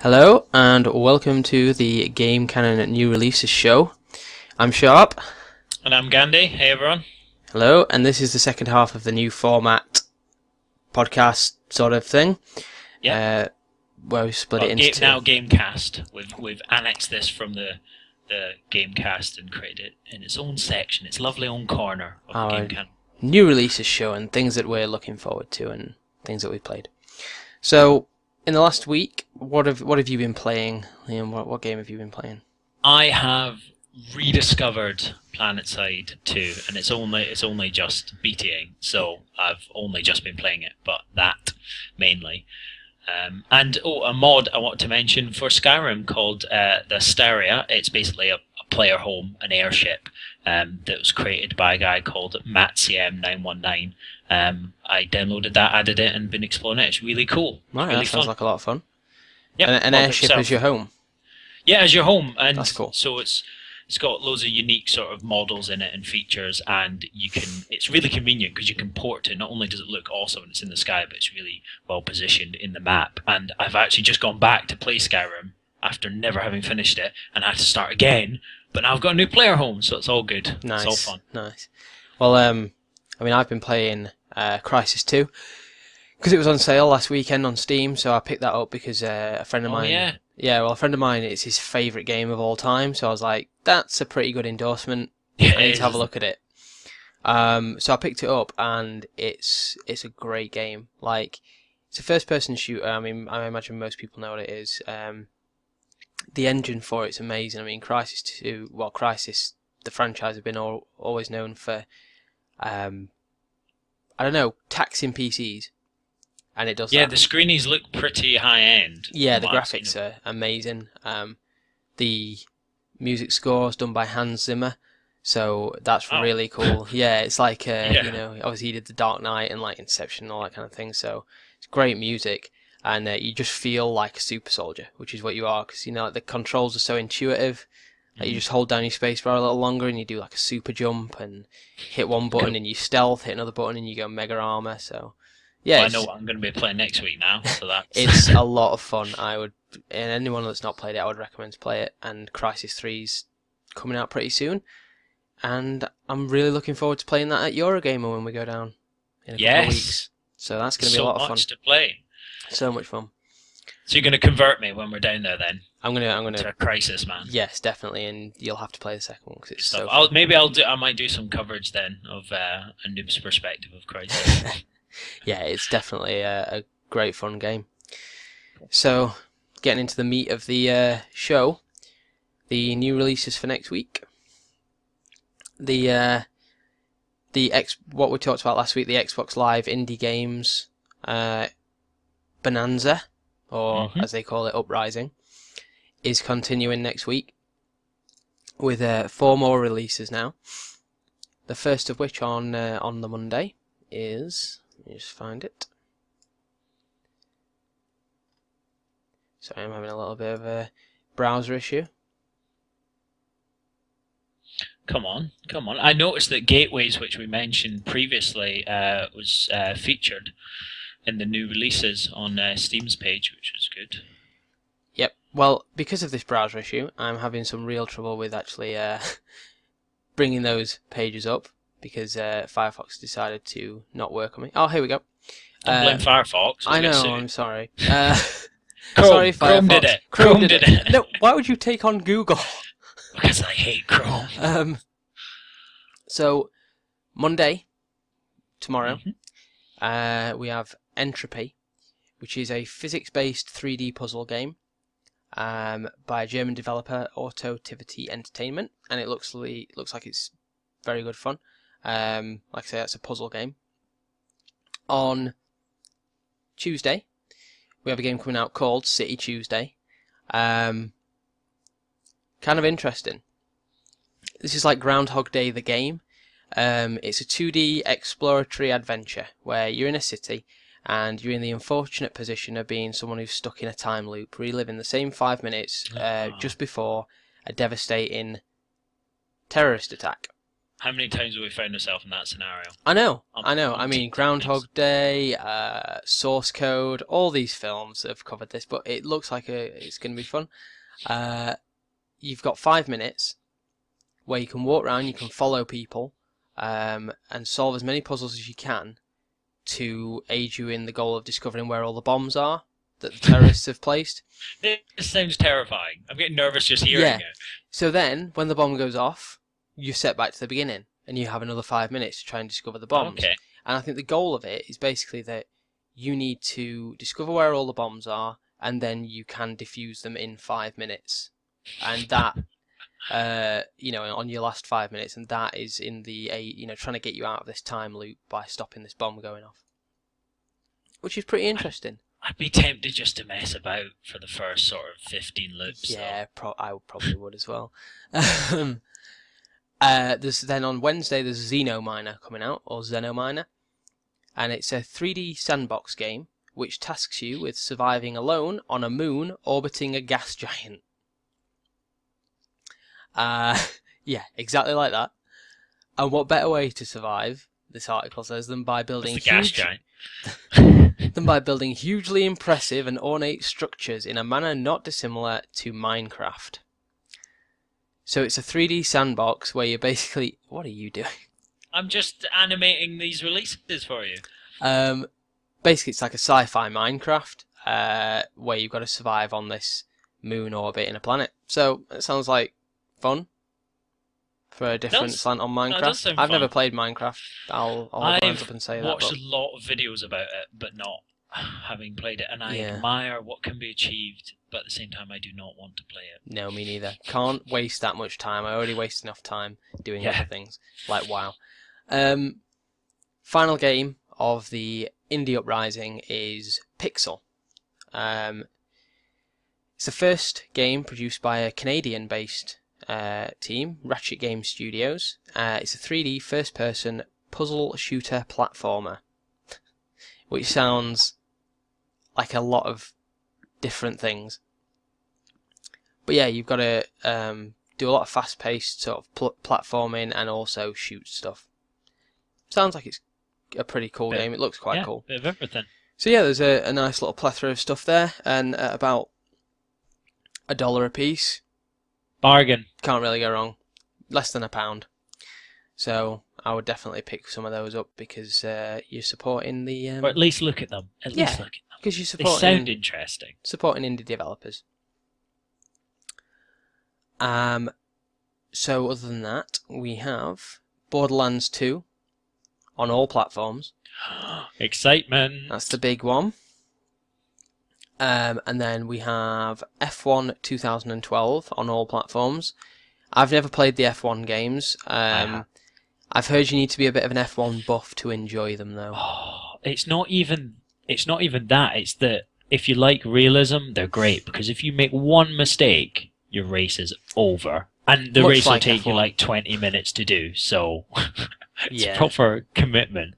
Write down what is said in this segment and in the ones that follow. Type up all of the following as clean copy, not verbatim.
Hello and welcome to the Game Canon New Releases show. I'm Sharpe. And I'm Gandeh. Hey everyone. Hello, and this is the second half of the new format podcast sort of thing. Yeah. Where we split it into two. Now Gamecast. We've annexed this from the Gamecast and created it in its own section, its lovely own corner of the Game Canon. New Releases show and things that we're looking forward to and things that we've played. So, in the last week, what have you been playing, Liam? What game have you been playing? I have rediscovered Planetside 2, and it's only just BTing, so I've only just been playing it, but that mainly. And a mod I want to mention for Skyrim called the Asteria. It's basically a player home, an airship that was created by a guy called MattCM919. I downloaded that, added it, and been exploring it. It's really cool. Right, really that sounds like a lot of fun. Yeah, an airship as your home. Yeah, as your home, and that's cool. So it's got loads of unique sort of models in it and features, and it's really convenient because you can port it. Not only does it look awesome when it's in the sky, but it's really well positioned in the map. And I've actually just gone back to play Skyrim after never having finished it, and I had to start again. But now I've got a new player home, so it's all good. Nice, it's all fun. Nice. Well, I've been playing Crysis 2 because it was on sale last weekend on Steam, so I picked that up because a friend of mine. Yeah, a friend of mine, it's his favourite game of all time, so I was like, that's a pretty good endorsement. I need to have a look at it. So I picked it up, and it's a great game. Like, it's a first-person shooter. I mean, I imagine most people know what it is. The engine for it's amazing. I mean, Crysis 2, Crysis, the franchise, have been always known for, taxing PCs. And it does that. The screenies look pretty high-end. Yeah, the graphics are amazing. The music score is done by Hans Zimmer, so that's really cool. Yeah, it's like, obviously he did The Dark Knight and like Inception and all that kind of thing, so it's great music. And you just feel like a super soldier, which is what you are, because the controls are so intuitive. Like, you just hold down your spacebar a little longer and you do like a super jump and hit one button and you stealth, hit another button and you go mega armor. So yeah, well, I know what I'm going to be playing next week now, so that's... It's a lot of fun. And anyone that's not played it, I would recommend to play it. And Crysis 3's coming out pretty soon, and I'm really looking forward to playing that at Eurogamer when we go down in a couple of weeks. So that's going to be a lot of fun. So much to play. So much fun. So you're going to convert me when we're down there, then? I'm gonna to a Crysis, man. Yes, definitely, and you'll have to play the second one because it's so. I might do some coverage then of a noob's perspective of Crysis. Yeah, it's definitely a great fun game. So, getting into the meat of the show, the new releases for next week. What we talked about last week, the Xbox Live Indie Games Bonanza, or as they call it, Uprising, is continuing next week with 4 more releases now. The first of which on the Monday is... Let me just find it. Sorry, I'm having a little bit of a browser issue. Come on. I noticed that Gateways, which we mentioned previously, was featured in the new releases on Steam's page, which was good. Yep. Well, because of this browser issue, I'm having some real trouble with actually bringing those pages up, because Firefox decided to not work on me. Oh, here we go. Don't blame Firefox. I know, I'm sorry. Sorry, Firefox. Chrome did it. Chrome did it. No, why would you take on Google? Because I hate Chrome. So, Monday, tomorrow, we have Entropy, which is a physics-based 3D puzzle game by a German developer, Autotivity Entertainment, and it looks like it's very good fun. Like I say, that's a puzzle game. On Tuesday, we have a game coming out called City Tuesday. Kind of interesting. This is like Groundhog Day the game. It's a 2D exploratory adventure where you're in a city and you're in the unfortunate position of being someone who's stuck in a time loop, reliving the same 5 minutes just before a devastating terrorist attack. How many times have we found ourselves in that scenario? I know. I mean, Groundhog Day, Source Code, all these films have covered this, but it looks like it's going to be fun. You've got 5 minutes where you can walk around, you can follow people, and solve as many puzzles as you can to aid you in the goal of discovering where all the bombs are that the terrorists have placed. This sounds terrifying. I'm getting nervous just hearing it. So then, when the bomb goes off, you're set back to the beginning, and you have another 5 minutes to try and discover the bombs. Okay. And I think the goal of it is basically that you need to discover where all the bombs are, and then you can defuse them in 5 minutes. And that, on your last 5 minutes, and that is in the, trying to get you out of this time loop by stopping this bomb going off. Which is pretty interesting. I'd be tempted just to mess about for the first sort of 15 loops. Yeah, I probably would as well. Then on Wednesday there's Xenominer coming out, or Xenominer, and it's a 3D sandbox game which tasks you with surviving alone on a moon orbiting a gas giant. Yeah, exactly like that. And what better way to survive, this article says, than by building gas giant. than by building hugely impressive and ornate structures in a manner not dissimilar to Minecraft. So it's a 3D sandbox where you're basically... What are you doing? I'm just animating these releases for you. Basically, it's like a sci-fi Minecraft where you've got to survive on this moon orbit in a planet. So it sounds like fun for a different slant on Minecraft. I've never played Minecraft. I'll hold up and say that. I've watched a lot of videos about it, but not having played it, and I admire what can be achieved, but at the same time I do not want to play it. No, me neither. Can't waste that much time. I already waste enough time doing other things, like WoW. Final game of the Indie Uprising is Pixel. It's the first game produced by a Canadian-based team, Ratchet Game Studios. It's a 3D first-person puzzle shooter platformer, which sounds like a lot of different things. But yeah, you've got to do a lot of fast-paced sort of platforming and also shoot stuff. Sounds like it's a pretty cool game. It looks quite cool. Bit of everything. So yeah, there's a nice little plethora of stuff there, and at about $1 a piece. Bargain. Can't really go wrong. Less than £1. So I would definitely pick some of those up because you're supporting the... or at least look at them. At least look at them. Because you're supporting... They sound interesting. Supporting indie developers. So other than that, we have Borderlands 2 on all platforms. Excitement. That's the big one. And then we have F1 2012 on all platforms. I've never played the F1 games. I've heard you need to be a bit of an F1 buff to enjoy them, though. Oh, it's not even that. It's that if you like realism, they're great, because if you make one mistake, your race is over. And the race will take you like 20 minutes to do, so it's a proper commitment.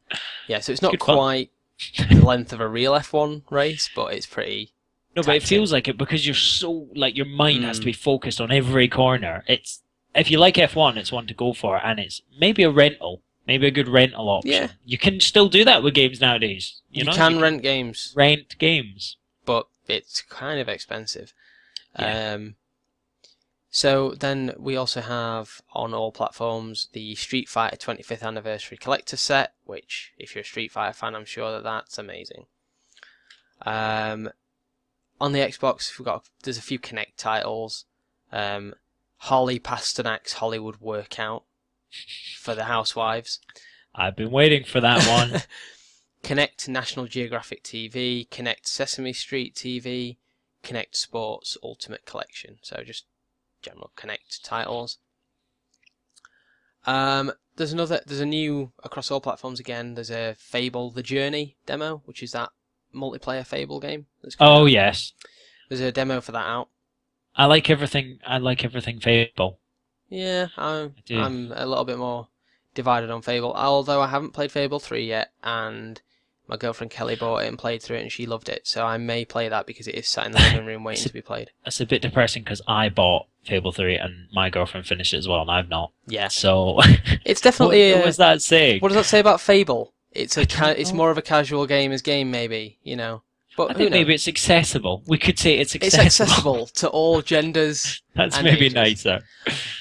Yeah, so it's not quite the length of a real F1 race, but it's pretty... No, but it feels like it because you're so... Like, your mind has to be focused on every corner. It's... If you like F1, it's one to go for, and it's maybe a rental. Maybe a good rental option. Yeah. You can still do that with games nowadays. You can rent games. Rent games. But it's kind of expensive. Yeah. So then we also have on all platforms the Street Fighter 25th Anniversary Collector Set, which, if you're a Street Fighter fan, I'm sure that's amazing. On the Xbox, there's a few Kinect titles. Holly Pasternak's Hollywood Workout for the housewives. I've been waiting for that one. Kinect National Geographic TV, Kinect Sesame Street TV, Kinect Sports Ultimate Collection. So just general Kinect titles. There's a new across all platforms again. There's a Fable: The Journey demo, which is that multiplayer Fable game. Oh yes. There's a demo for that out. I like everything Fable. Yeah, I'm a little bit more divided on Fable, although I haven't played Fable 3 yet, and My girlfriend Kelly bought it and played through it, and she loved it. So I may play that because it is sat in the living room waiting to be played. That's a bit depressing because I bought Fable 3 and my girlfriend finished it as well, and I've not. Yeah. So it's definitely. What was that saying? What does that say about Fable? It's more of a casual gamer's game, maybe. But I think maybe it's accessible. We could say it's accessible. It's accessible to all genders. That's and maybe ages. Nicer.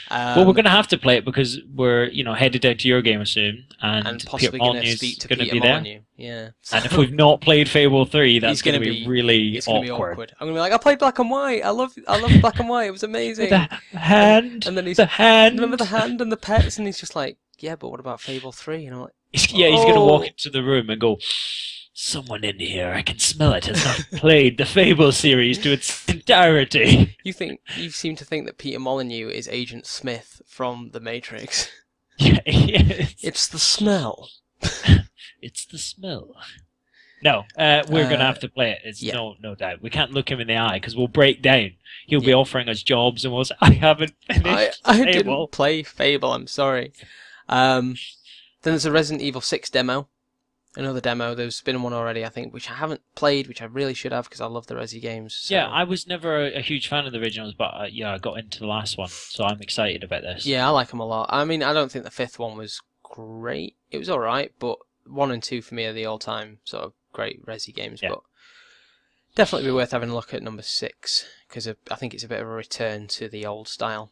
Well, we're going to have to play it because we're headed down to your gamer soon, and possibly going to speak to Peter Molyneux. Yeah. So and if we've not played Fable 3, that's going to be really awkward. I'm going to be like, I played Black and White. I love Black and White. It was amazing. The hand. And then the hand. Remember the hand and the pets? And he's just like, yeah, but what about Fable 3? And I'm like, he's going to walk into the room and go, someone in here, I can smell it, has not played the Fable series to its entirety. You seem to think that Peter Molyneux is Agent Smith from The Matrix. Yeah, yes. It's the smell. It's the smell. No, we're going to have to play it. It's no doubt. We can't look him in the eye because we'll break down. He'll be offering us jobs and we'll say, I haven't finished I Fable. didn't play Fable, I'm sorry. Then there's a Resident Evil 6 demo. Another demo. There's been one already, I think, which I haven't played, which I really should have because I love the Resi games. So. Yeah, I was never a huge fan of the originals, but I got into the last one, so I'm excited about this. Yeah, I like them a lot. I mean, I don't think the fifth one was great. It was alright, but 1 and 2 for me are the all-time sort of great Resi games. Yeah. But definitely be worth having a look at number 6 because I think it's a bit of a return to the old style.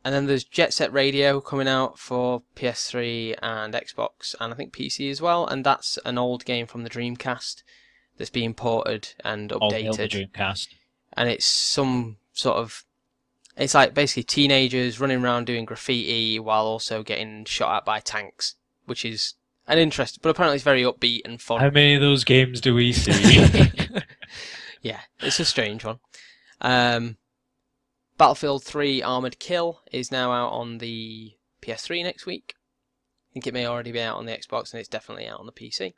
And then there's Jet Set Radio coming out for PS3 and Xbox, and I think PC as well. And that's an old game from the Dreamcast that's being ported and updated. The Dreamcast. And it's some sort of... It's like basically teenagers running around doing graffiti while also getting shot at by tanks, which is an interest. But apparently it's very upbeat and fun. How many of those games do we see? Yeah, it's a strange one. Battlefield 3 Armored Kill is now out on the PS3 next week. I think it may already be out on the Xbox, and it's definitely out on the PC.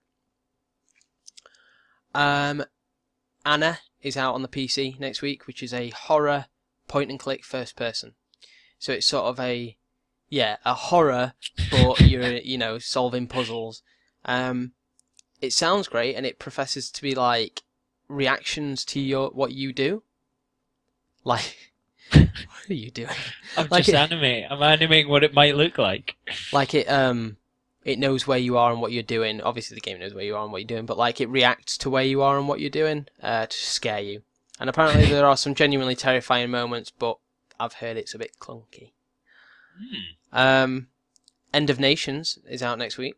Anna is out on the PC next week, which is a horror point-and-click first-person. So it's sort of a horror, but you're solving puzzles. It sounds great, and it professes to be like reactions to what you do. Like... What are you doing? I'm animating what it might look like. Like it knows where you are and what you're doing. Obviously the game knows where you are and what you're doing, but like it reacts to where you are and what you're doing to scare you. And apparently there are some genuinely terrifying moments, but I've heard it's a bit clunky. End of Nations is out next week.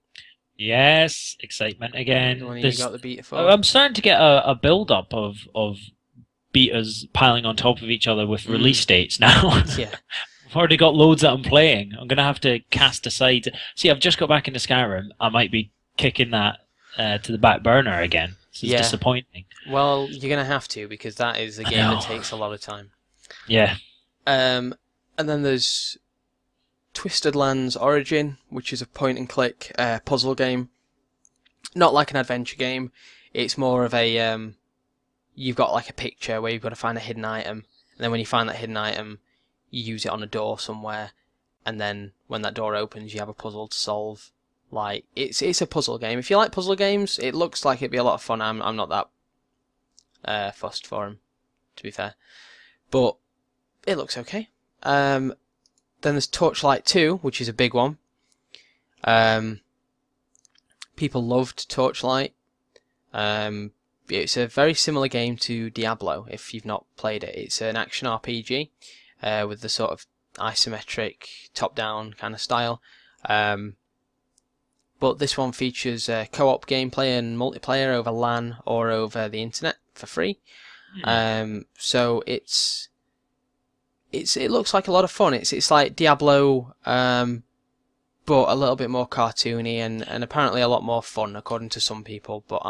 Yes, excitement again. The one you got the beta for. I'm starting to get a build-up of betas piling on top of each other with release dates now. Yeah. I've already got loads that I'm playing. I'm going to have to cast aside... See, I've just got back into Skyrim. I might be kicking that to the back burner again. This is disappointing. Well, you're going to have to, because that is a game that takes a lot of time. Yeah. And then there's Twisted Lands Origin, which is a point-and-click puzzle game. Not like an adventure game. It's more of a... You've got like a picture where you've got to find a hidden item, and then when you find that hidden item, you use it on a door somewhere, and then when that door opens, you have a puzzle to solve. Like it's a puzzle game. If you like puzzle games, it looks like it'd be a lot of fun. I'm not that fussed for them, to be fair, but it looks okay. Then there's Torchlight 2, which is a big one. People loved Torchlight. It's a very similar game to Diablo, if you've not played it. It's an action RPG with the sort of isometric, top-down kind of style. But this one features co-op gameplay and multiplayer over LAN or over the internet for free. So it looks like a lot of fun. It's like Diablo, but a little bit more cartoony and apparently a lot more fun, according to some people. But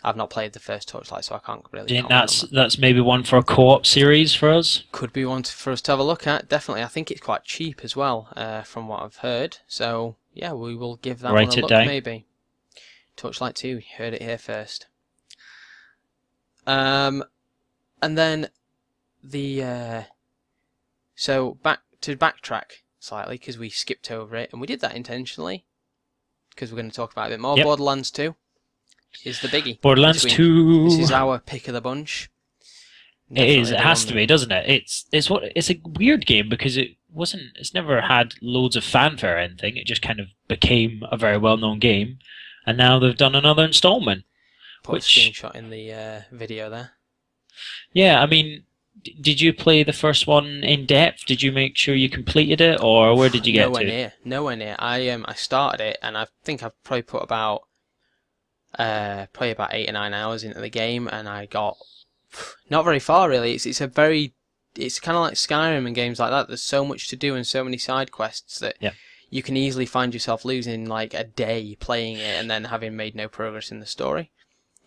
I've not played the first Torchlight, so I can't really comment on that. That's maybe one for a co-op series for us? Could be one for us to have a look at, definitely. I think it's quite cheap as well, from what I've heard. So, yeah, we will give that one a look, maybe. Torchlight 2, you heard it here first. And then so to backtrack slightly, because we skipped over it, and we did that intentionally. because we're going to talk about it a bit more. Yep. Borderlands 2 is the biggie. Borderlands 2. This is our pick of the bunch. It is. It has Definitely to be, doesn't it? It's a weird game because it's never had loads of fanfare or anything. It just kind of became a very well-known game, and now they've done another installment. Put a screenshot in the video there. Yeah, I mean, did you play the first one in depth? Did you make sure you completed it, or where did you get to? Nowhere near. I started it, and I think I've probably put about 8 or 9 hours into the game, and I got not very far really. It's kind of like Skyrim and games like that. There's so much to do and so many side quests that you can easily find yourself losing like a day playing it and then having made no progress in the story.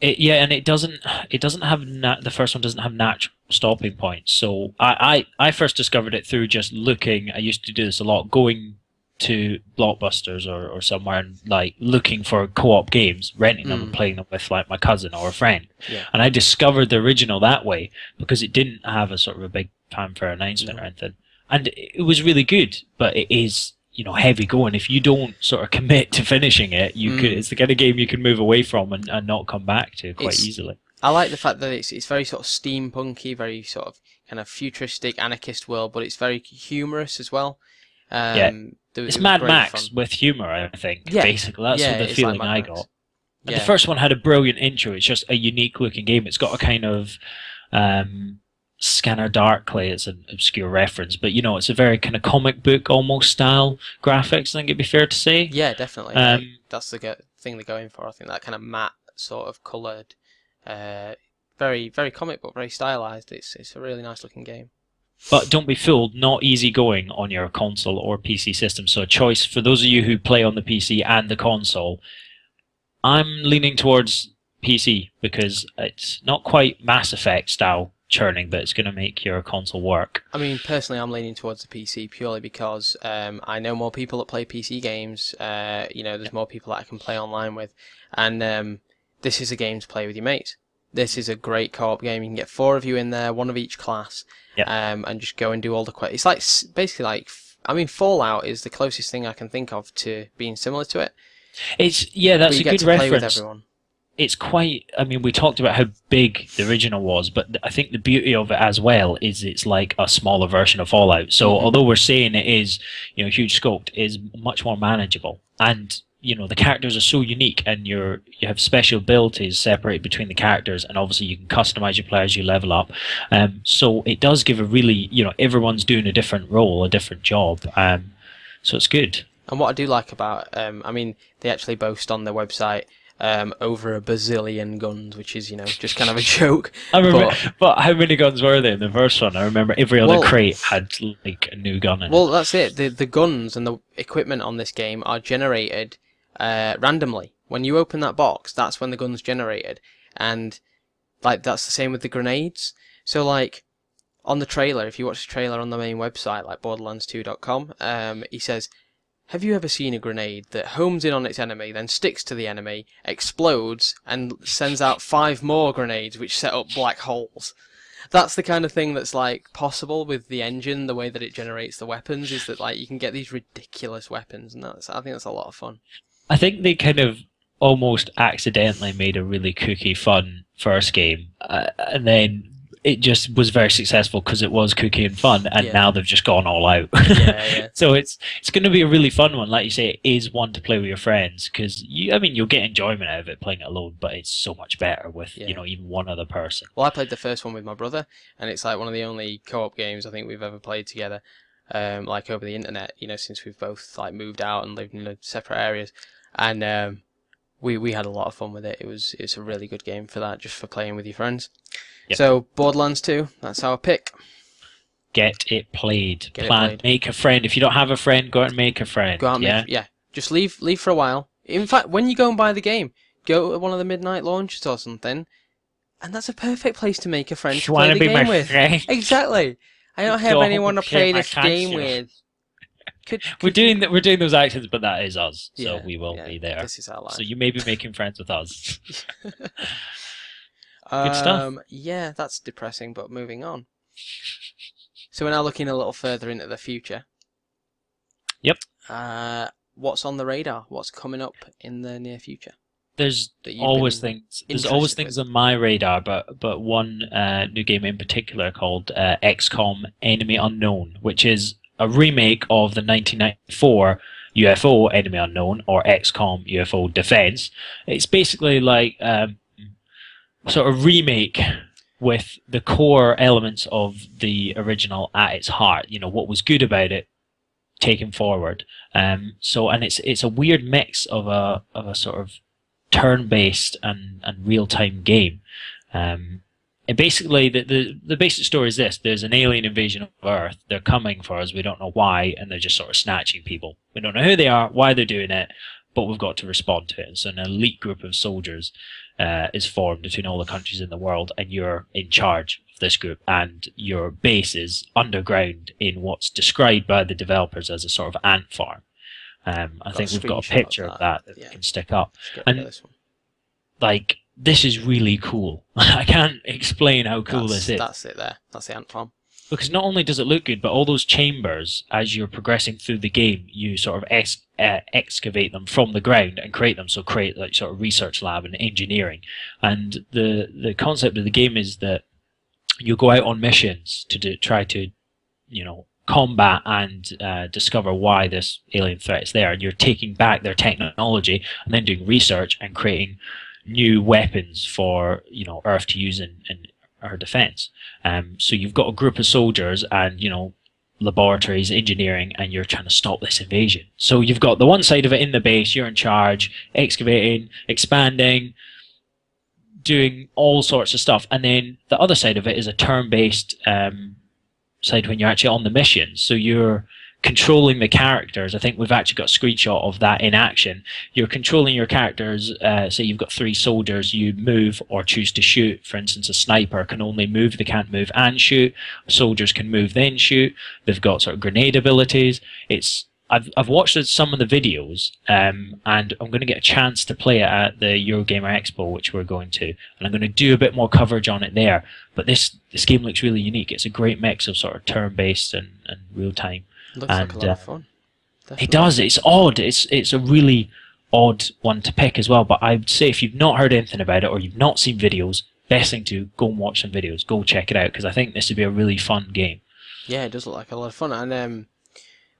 And it doesn't have the first one doesn't have natural stopping points. So I first discovered it through just looking. I used to do this a lot, going to Blockbusters or somewhere and like looking for co-op games, renting them and playing them with like my cousin or a friend. Yeah. And I discovered the original that way because it didn't have a sort of a big fanfare announcement or anything. And it was really good, but it is, heavy going. If you don't sort of commit to finishing it, it's the kind of game you can move away from and not come back to quite easily. I like the fact that it's very sort of steampunky, very sort of kind of futuristic anarchist world, but it's very humorous as well. It's Mad Max with humour, I think. Yeah. Basically, that's the feeling I got. And the first one had a brilliant intro. It's just a unique looking game. It's got a kind of Scanner Darkly. It's an obscure reference, but it's a very kind of comic book almost style graphics. I think it'd be fair to say. Yeah, definitely. That's the thing they're going for. I think that kind of matte sort of coloured, very very comic book, very stylized. It's a really nice looking game. But don't be fooled, not easy going on your console or PC system. So a choice for those of you who play on the PC and the console. I'm leaning towards PC because it's not quite Mass Effect style churning, but it's going to make your console work. I mean, personally, I'm leaning towards the PC purely because I know more people that play PC games. There's more people that I can play online with. And this is a game to play with your mates. This is a great co-op game. You can get 4 of you in there, 1 of each class. And just go and do all the quests. It's like basically like, Fallout is the closest thing I can think of to being similar to it. That's a good reference. It's quite. We talked about how big the original was, but I think the beauty of it as well is it's like a smaller version of Fallout. So although we're saying it is, huge scoped, it is much more manageable. And the characters are so unique, and you have special abilities separated between the characters, and obviously you can customize your players, you level up. So it does give a really, everyone's doing a different role, a different job. So it's good. And what I do like about, they actually boast on their website over a bazillion guns, which is, just kind of a joke. I remember, but how many guns were there in the first one? I remember every other crate had like a new gun in it. Well, that's it. The guns and the equipment on this game are generated randomly. When you open that box, that's when the gun's generated, and like that's the same with the grenades. So like on the trailer, if you watch the trailer on the main website, like Borderlands2.com, he says, "Have you ever seen a grenade that homes in on its enemy, then sticks to the enemy, explodes, and sends out 5 more grenades which set up black holes?" That's the kind of thing that's like possible with the engine, the way that it generates the weapons, is that like you can get these ridiculous weapons, and I think that's a lot of fun. I think they kind of almost accidentally made a really kooky, fun first game, and then it just was very successful because it was kooky and fun, and now they've just gone all out. So it's going to be a really fun one. Like you say, it is one to play with your friends because you'll get enjoyment out of it playing it alone, but it's so much better with even one other person. Well, I played the first one with my brother, and it's like one of the only co-op games I think we've ever played together, like over the internet. Since we've both like moved out and lived in separate areas, and we had a lot of fun with it. It's a really good game for that, just for playing with your friends. Yep. So Borderlands 2, that's our pick. Get it played. Make a friend. If you don't have a friend, go out and make a friend. Go out and just leave for a while. In fact, when you go and buy the game, go to one of the midnight launches or something, and that's a perfect place to make a friend to play the game with. Friend? Exactly. I don't have anyone to play this game with. We're doing those actions, but that is us, so we will be there. This is our life. So you may be making friends with us. Good stuff. Yeah, that's depressing, but moving on. So we're now looking a little further into the future. Yep. what's on the radar? What's coming up in the near future? There's That you've always been things. There's always interested things with? on my radar, but one new game in particular called XCOM: Enemy Unknown, which is a remake of the 1994 UFO Enemy Unknown, or XCOM UFO Defense. It's basically like sort of remake with the core elements of the original at its heart. You know, what was good about it taken forward. And it's a weird mix of a sort of turn-based and real-time game. And basically, the basic story is this: there's an alien invasion of Earth. They're coming for us. We don't know why, and they're just sort of snatching people. We don't know who they are, why they're doing it, but we've got to respond to it. And so an elite group of soldiers is formed between all the countries in the world, and you're in charge of this group. And your base is underground in what's described by the developers as a sort of ant farm. I think we've got a picture of that we can stick up. And like, this is really cool. I can't explain how cool this is. That's it there. That's the ant farm. Because not only does it look good, but all those chambers, as you're progressing through the game, you sort of excavate them from the ground and create them. So create like sort of research lab and engineering. And the concept of the game is that you go out on missions to try to, you know, combat and discover why this alien threat is there. And you're taking back their technology and then doing research and creating new weapons for, you know, Earth to use in our defense. So you've got a group of soldiers and, you know, laboratories, engineering, and you're trying to stop this invasion. So you've got the one side of it in the base, you're in charge, excavating, expanding, doing all sorts of stuff. And then the other side of it is a turn-based side when you're actually on the mission. So you're controlling the characters. I think we've actually got a screenshot of that in action. You're controlling your characters. Say you've got 3 soldiers, you move or choose to shoot. For instance, a sniper can only move, they can't move and shoot. Soldiers can move then shoot. They've got sort of grenade abilities. I've watched some of the videos, and I'm going to get a chance to play it at the Eurogamer Expo, which we're going to, and I'm going to do a bit more coverage on it there. But this game looks really unique. It's a great mix of sort of turn-based and real-time. Looks like a lot of fun. Definitely. It does. It's odd. It's a really odd one to pick as well. But I'd say if you've not heard anything about it or you've not seen videos, best thing to go and watch some videos. Go check it out, because I think this would be a really fun game. Yeah, it does look like a lot of fun, and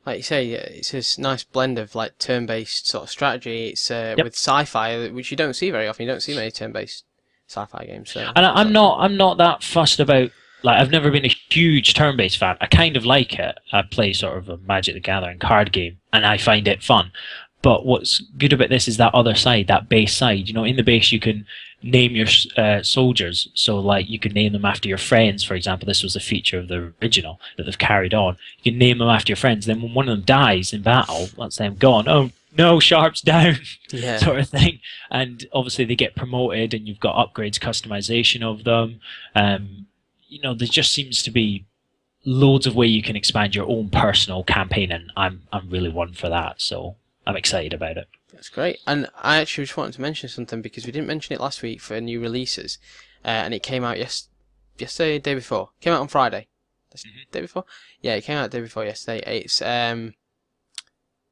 like you say, it's a nice blend of like turn-based sort of strategy. It's with sci-fi, which you don't see very often. You don't see many turn-based sci-fi games. So and I'm not that fussed about. Like, I've never been a huge turn-based fan. I kind of like it. I play sort of a Magic the Gathering card game, and I find it fun. But what's good about this is that other side, that base side. You know, in the base you can name your soldiers. So, like, you can name them after your friends, for example. This was a feature of the original that they've carried on. You can name them after your friends. Then when one of them dies in battle, that's them gone. Oh, no, Sharpe's down, yeah. sort of thing. And obviously they get promoted, and you've got upgrades, customization of them. You know, there just seems to be loads of way you can expand your own personal campaign, and I'm really one for that, so I'm excited about it. That's great. And I actually just wanted to mention something, because we didn't mention it last week for new releases, and it came out yesterday, day before. Came out on Friday. Day before? Yeah, it came out the day before yesterday. It's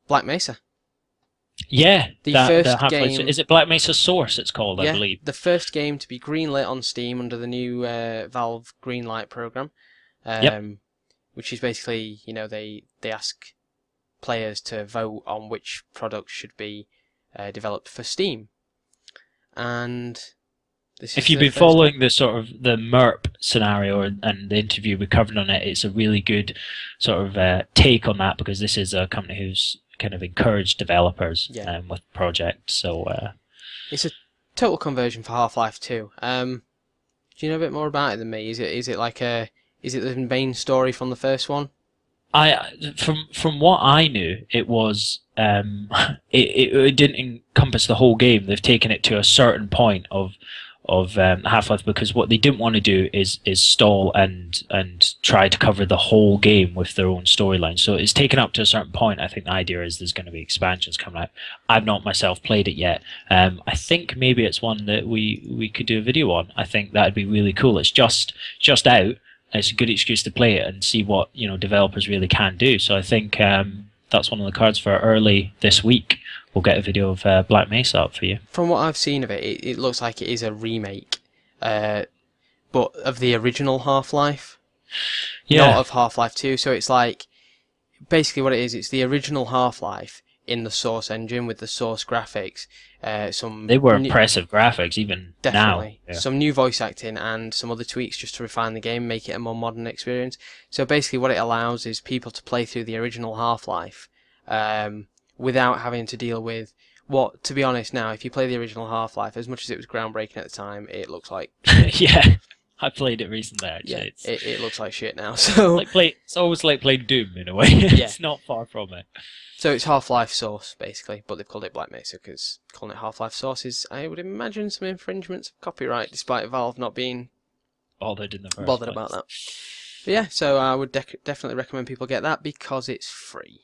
Black Mesa. Yeah, the first game. Is it Black Mesa Source? It's called, I believe. The first game to be greenlit on Steam under the new Valve Greenlight program, which is basically, you know, they ask players to vote on which products should be developed for Steam, and this if you've been following the sort of the MERP scenario and the interview we covered on it, it's a really good sort of take on that, because this is a company who's kind of encouraged developers with projects. So it's a total conversion for Half-Life 2. Do you know a bit more about it than me? Is it like is it the main story from the first one? From what I knew, it was it didn't encompass the whole game. They've taken it to a certain point of Half-Life, because what they didn't want to do is stall and try to cover the whole game with their own storyline. So it's taken up to a certain point. I think the idea is there's going to be expansions coming out. I've not myself played it yet. I think maybe it's one that we could do a video on. I think that'd be really cool. It's just out. It's a good excuse to play it and see what, you know, developers really can do. So I think that's one of the cards for early this week. We'll get a video of Black Mesa up for you. From what I've seen of it, it looks like it is a remake, but of the original Half-Life, not of Half-Life 2. So it's like, basically what it is, it's the original Half-Life in the Source engine with the Source graphics. They were impressive graphics even definitely now. Yeah. Some new voice acting and some other tweaks just to refine the game, make it a more modern experience. So basically what it allows is people to play through the original Half-Life without having to deal with what, to be honest now, if you play the original Half-Life, as much as it was groundbreaking at the time, it looks like yeah, I played it recently actually. Yeah, it looks like shit now. So it's always like playing Doom in a way. Yeah. It's not far from it. So it's Half-Life Source, basically, but they've called it Black Mesa because calling it Half-Life Source is, I would imagine, some infringements of copyright, despite Valve not being bothered in the first bothered place. about that. But yeah, so I would definitely recommend people get that because it's free.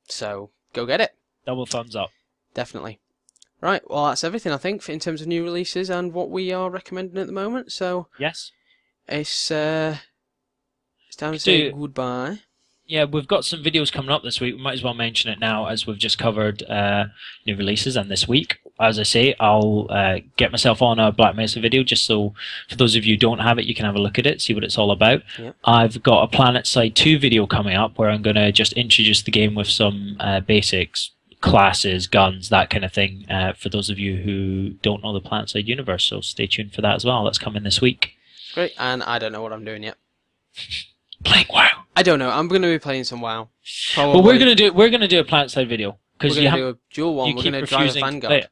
So go get it. Double thumbs up. Definitely. Right, well that's everything I think in terms of new releases and what we are recommending at the moment. So yes, it's time to say goodbye. Yeah, we've got some videos coming up this week. We might as well mention it now as we've just covered new releases. And this week, as I say, I'll get myself on a Black Mesa video just so for those of you who don't have it, you can have a look at it, see what it's all about. Yep. I've got a Planetside 2 video coming up where I'm going to just introduce the game with some basics, classes, guns, that kind of thing for those of you who don't know the Planetside universe. So stay tuned for that as well. That's coming this week. Great, and I don't know what I'm doing yet. Playing WoW. I don't know. I'm going to be playing some WoW. Probably. Well, we're gonna do a Planetside video because we're going to do a dual one. We're going to drive a Vanguard.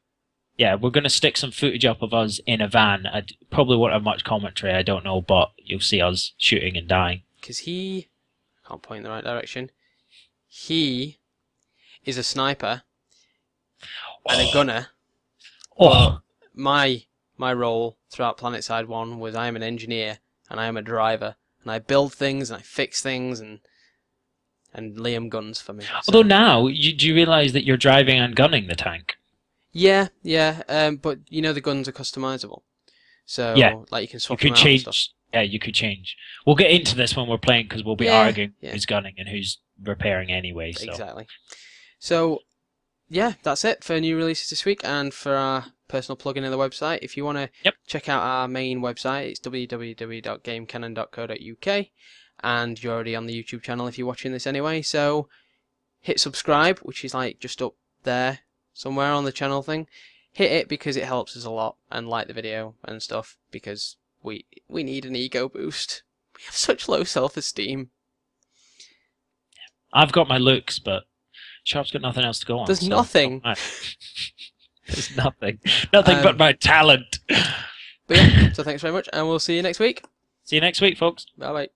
Yeah, we're going to stick some footage up of us in a van. I probably won't have much commentary. I don't know, but you'll see us shooting and dying. Because I can't point in the right direction. He is a sniper and a gunner. Oh. My role throughout Planetside 1 was I am an engineer and I am a driver. And I build things, and I fix things, and Liam guns for me. So. Although now, do you realise that you're driving and gunning the tank? Yeah. But you know the guns are customizable, so like you can swap them out and stuff. Yeah, you could change. We'll get into this when we're playing because we'll be arguing who's gunning and who's repairing anyway. So. Exactly. So yeah, that's it for new releases this week, and for our personal plug-in in the website. If you want to check out our main website, it's www.gamecannon.co.uk, and you're already on the YouTube channel if you're watching this anyway, so hit subscribe, which is like just up there somewhere on the channel thing. Hit it because it helps us a lot, and like the video and stuff because we need an ego boost. We have such low self-esteem. I've got my looks, but Sharpe's got nothing else to go on. There's nothing. There's nothing. Nothing but my talent. But yeah, so thanks very much, and we'll see you next week. See you next week, folks. Bye-bye.